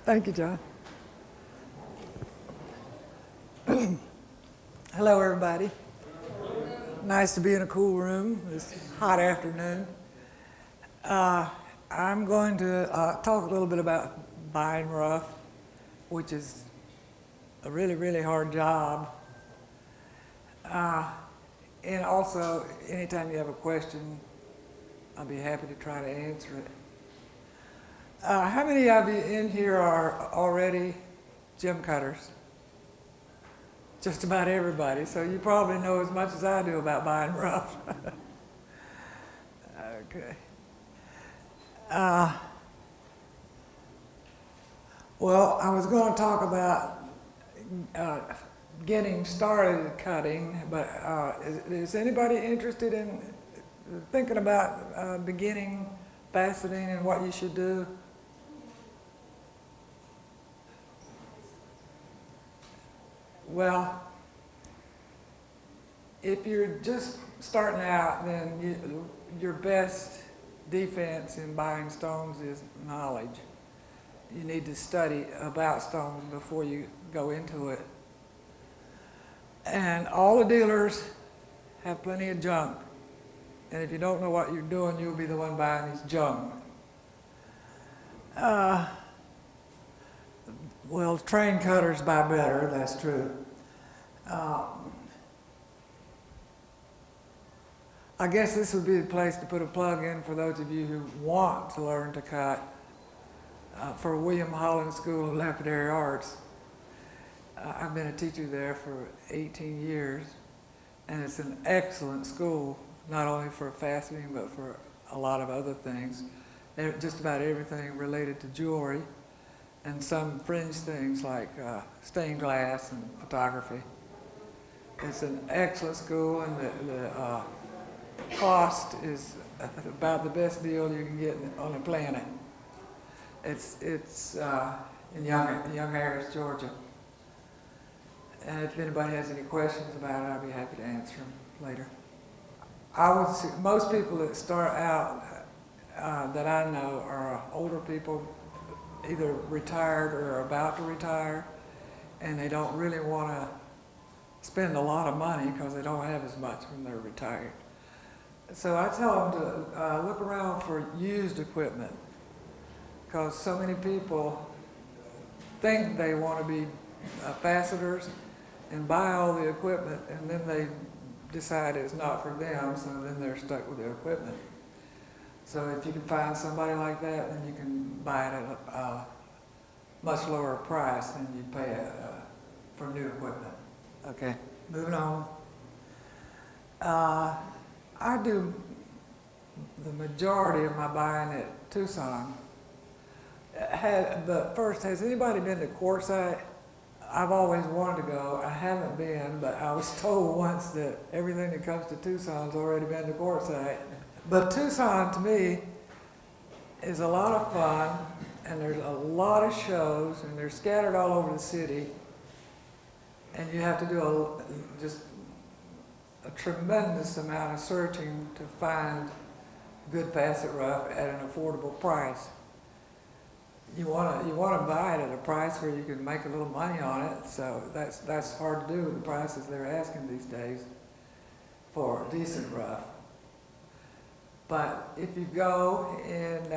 Thank you, John. Hello, everybody. Nice to be in a cool room this hot afternoon. I'm going to talk a little bit about buying rough, which is a really, really hard job. And also, anytime you have a question, I'll be happy to try to answer it. How many of you in here are already gem cutters? Just about everybody, so you probably know as much as I do about buying rough. Okay. Well, I was going to talk about getting started cutting, but is anybody interested in thinking about beginning faceting and what you should do? Well, if you're just starting out, then your best defense in buying stones is knowledge. You need to study about stones before you go into it. And all the dealers have plenty of junk. And if you don't know what you're doing, you'll be the one buying this junk. Well, trained cutters buy better, that's true. I guess this would be the place to put a plug in for those of you who want to learn to cut for William Holland School of Lapidary Arts. I've been a teacher there for 18 years, and it's an excellent school, not only for faceting, but for a lot of other things. Just about everything related to jewelry, and some fringe things like stained glass and photography. It's an excellent school, and the cost is about the best deal you can get on the planet. It's in Young Harris, Georgia. And if anybody has any questions about it, I'll be happy to answer them later. I would say most people that start out that I know are older people, either retired or about to retire, and they don't really want to spend a lot of money because they don't have as much when they're retired. So I tell them to look around for used equipment, because so many people think they want to be faceters and buy all the equipment, and then they decide it's not for them, so then they're stuck with the equipment. So if you can find somebody like that, then you can buy it at a much lower price than you pay for new equipment. Okay, moving on. I do the majority of my buying at Tucson. But first, has anybody been to Quartzsite? I've always wanted to go. I haven't been, but I was told once that everything that comes to Tucson's already been to Quartzsite. But Tucson, to me, is a lot of fun, and there's a lot of shows, and they're scattered all over the city. And you have to do just a tremendous amount of searching to find good facet rough at an affordable price. You want to buy it at a price where you can make a little money on it. So that's hard to do with the prices they're asking these days for decent rough. But if you go and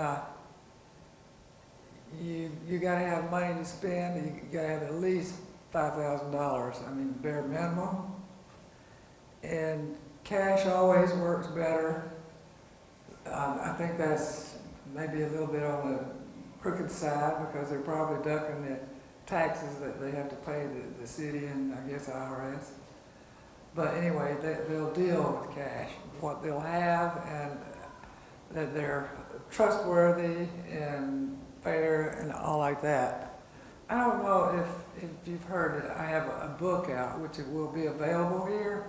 you got to have money to spend, you got to have at least $5,000. I mean, bare minimum. And cash always works better. I think that's maybe a little bit on the crooked side, because they're probably ducking the taxes that they have to pay the city and I guess IRS. But anyway, they'll deal with cash, what they'll have, and that they're trustworthy and fair and all like that. I don't know if you've heard it, I have a book out which it will be available here.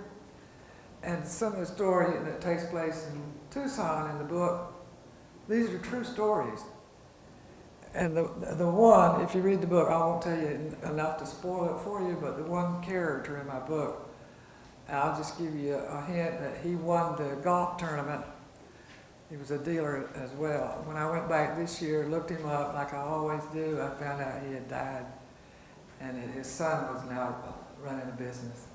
And some of the story that takes place in Tucson in the book, these are true stories. And the one, if you read the book, I won't tell you enough to spoil it for you, but the one character in my book, I'll just give you a hint that he won the golf tournament He was a dealer as well. When I went back this year, looked him up like I always do, I found out he had died, and his son was now running a business.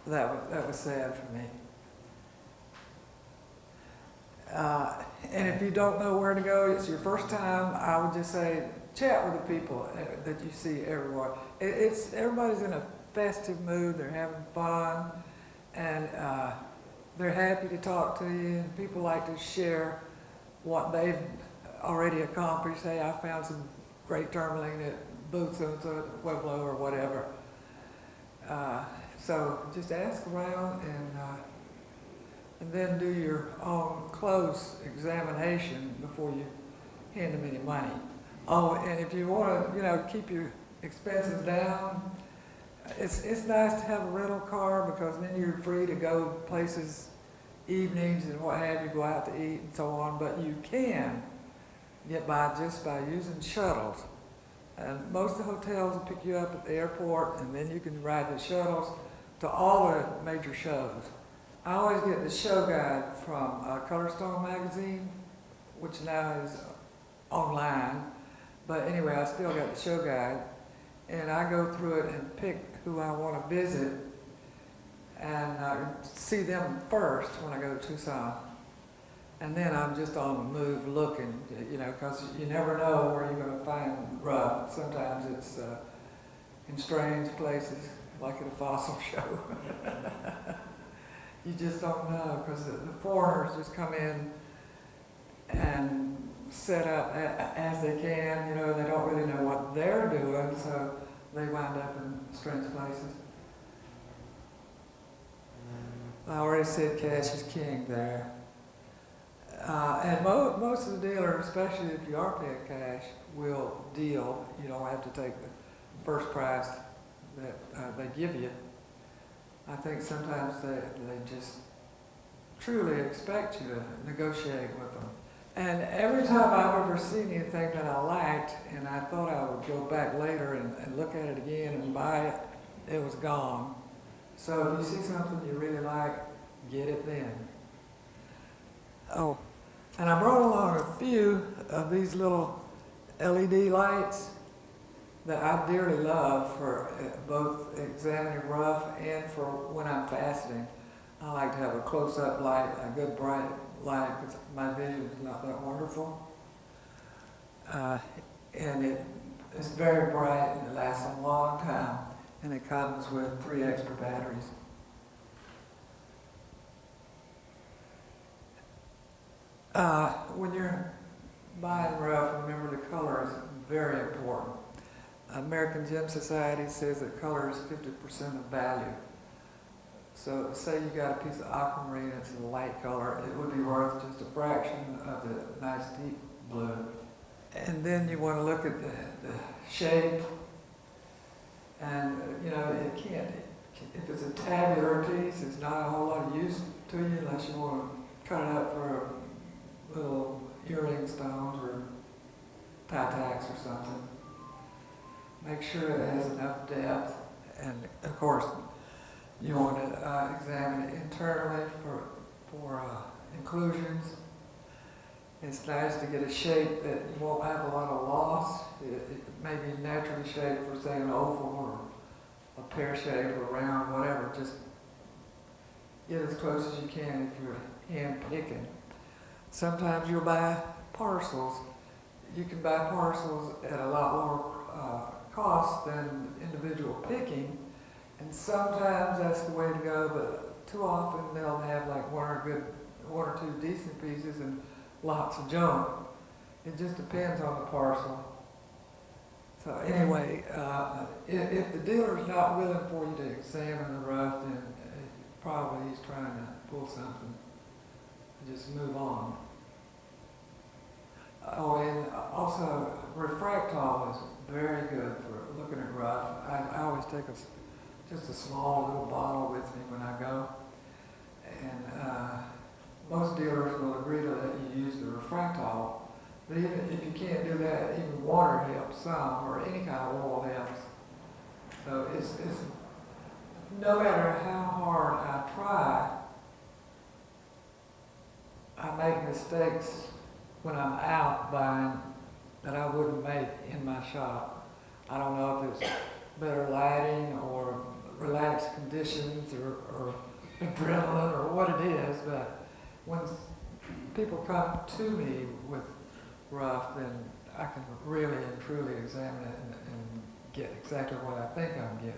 That was sad for me. And if you don't know where to go, it's your first time, I would just say chat with the people that you see everywhere. Everybody's in a festive mood, they're having fun, and they're happy to talk to you, and people like to share what they've already accomplished. Hey, I found some great tourmaline at booth so-and-so at Pueblo or whatever. So just ask around and then do your own close examination before you hand them any money. Oh, and if you want to, keep your expenses down, it's nice to have a rental car because then you're free to go places, evenings and what have you, go out to eat and so on. But you can get by just by using shuttles. And most of the hotels will pick you up at the airport, and then you can ride the shuttles to all the major shows. I always get the show guide from Colorstone magazine, which now is online. But anyway, I still got the show guide, and I go through it and pick who I want to visit and see them first when I go to Tucson. And then I'm just on the move looking, because you never know where you're going to find rough. Sometimes it's in strange places, like at a fossil show. You just don't know, because the foreigners just come in and set up as they can, they don't really know what they're doing, so they wind up in strange places. I already said cash is king there. And most of the dealers, especially if you are paying cash, will deal. You don't have to take the first price that they give you. I think sometimes they just truly expect you to negotiate with them. And every time I've ever seen anything that I liked and I thought I would go back later and look at it again and buy it, it was gone. So if you see something you really like, get it then. Oh, and I brought along a few of these little LED lights that I dearly love for both examining rough and for when I'm faceting. I like to have a close-up light, a good bright light, because my vision is not that wonderful. And it's very bright and it lasts a long time, and it comes with 3 extra batteries. When you're buying rough, remember the color is very important. American Gem Society says that color is 50% of value. So say you got a piece of aquamarine, it's a light color, it would be worth just a fraction of the nice deep blue. And then you want to look at the shade, and it can't, if it's a tabular piece, it's not a whole lot of use to you unless you want to cut it up for little earring stones or tie-tacks or something. Make sure it has enough depth, and of course you want to examine it internally for inclusions. It's nice to get a shape that you won't have a lot of loss. It may be naturally shaped for, say, an oval or a pear shape or round, whatever. Just get as close as you can if you're hand picking. Sometimes you'll buy parcels. You can buy parcels at a lot lower cost than individual picking, and sometimes that's the way to go, but too often they'll have like one or two decent pieces and lots of junk. It just depends on the parcel. So anyway, if the dealer's not willing for you to examine the rough, then probably he's trying to pull something. Just move on. Oh, and also refractol is very good for looking at rough. I always take just a small little bottle with me when I go, and most dealers will agree to let you use the refractol. But even if you can't do that, even water helps some, or any kind of oil helps. So it's no matter how hard I try, I make mistakes when I'm out buying that I wouldn't make in my shop. I don't know if it's better lighting or relaxed conditions or adrenaline or what it is, but when people come to me with rough, then I can really and truly examine it and get exactly what I think I'm getting.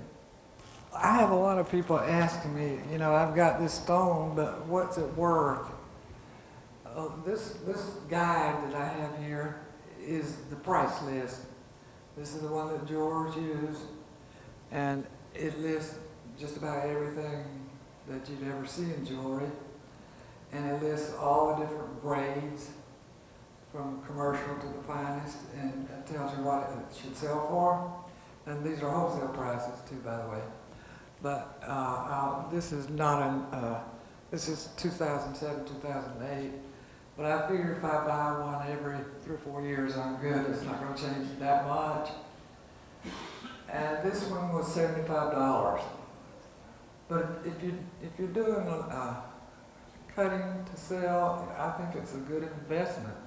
I have a lot of people asking me, you know, I've got this stone, but what's it worth? This guide that I have here is the price list. This is the one that George used, and it lists just about everything that you'd ever see in jewelry, and it lists all the different grades from commercial to the finest, and it tells you what it should sell for. And these are wholesale prices too, by the way. But this is not this is 2007, 2008. But I figure if I buy one every 3 or 4 years, I'm good. It's not going to change that much. And this one was $75. But if you're doing cutting to sell, I think it's a good investment.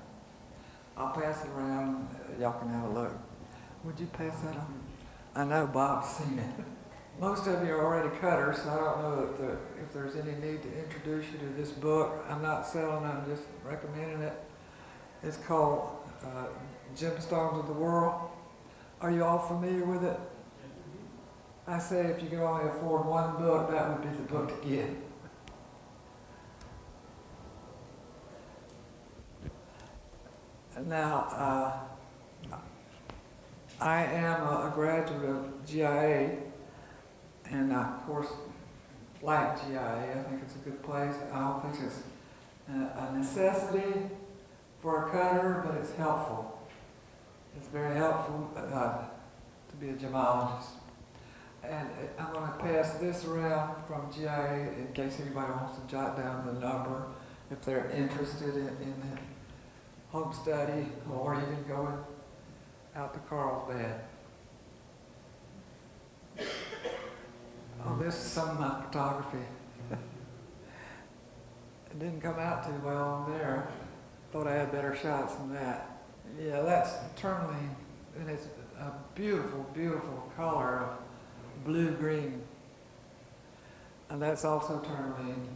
I'll pass it around. Y'all can have a look. Would you pass that on? I know Bob's seen it. Most of you are already cutters, so I don't know if there's any need to introduce you to this book. I'm not selling it, I'm just recommending it. It's called Gemstones of the World. Are you all familiar with it? I say if you can only afford one book, that would be the book to get. Now, I am a graduate of GIA, and I, of course, like GIA. I think it's a good place. I don't think it's a necessity for a cutter, but it's helpful. It's very helpful to be a gemologist. And I'm going to pass this around from GIA in case anybody wants to jot down the number if they're interested in it. Home study, or even going out to Carlsbad. Oh, this is some of my photography. It didn't come out too well on there. Thought I had better shots than that. Yeah, that's tourmaline, and it's a beautiful, beautiful color of blue-green. And that's also tourmaline.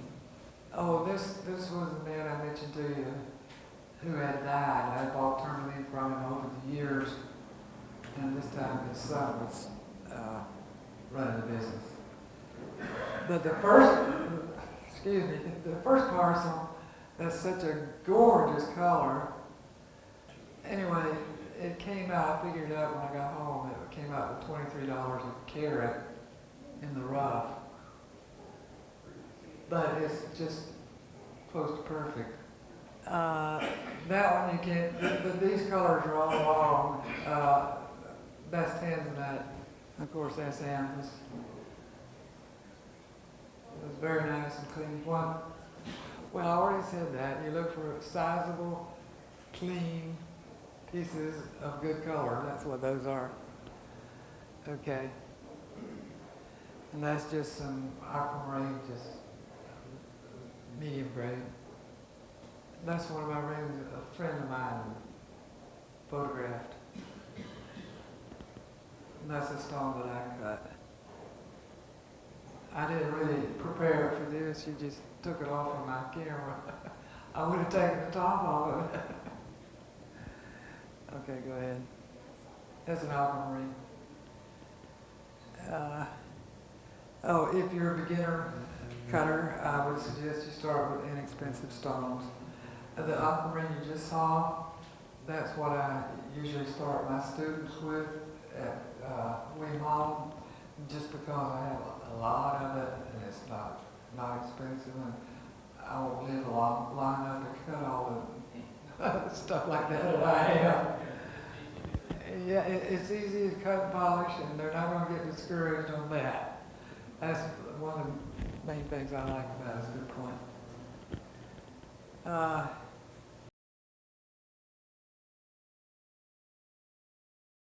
Oh, this was the man I mentioned to you who had died. I bought tourmaline from him over the years, and this time his son was running the business. But the first parcel, that's such a gorgeous color. Anyway, it came out, I figured it out when I got home, it came out with $23 a carat in the rough. But it's just close to perfect. That one you can't, these colors are all along. That's tanzanite. Of course, that's amethyst. It was very nice and clean. One, well, I already said that. You look for sizable, clean pieces of good color. That's what those are. Okay. And that's just some aquamarine, just medium grade. That's one of my rings a friend of mine photographed. And that's the stone that I cut. I didn't really prepare for this. You just took it off of my camera. I would have taken the top off of it. Okay, go ahead. That's an aquamarine. If you're a beginner cutter, I would suggest you start with inexpensive stones. The aquamarine you just saw, that's what I usually start my students with at William Holland, just because I have a lot of it and it's not expensive, and I won't live long enough to cut all the stuff like that I have. Yeah, it's easy to cut and polish, and they're not going to get discouraged on that. That's one of the main things I like about it. That's a good point.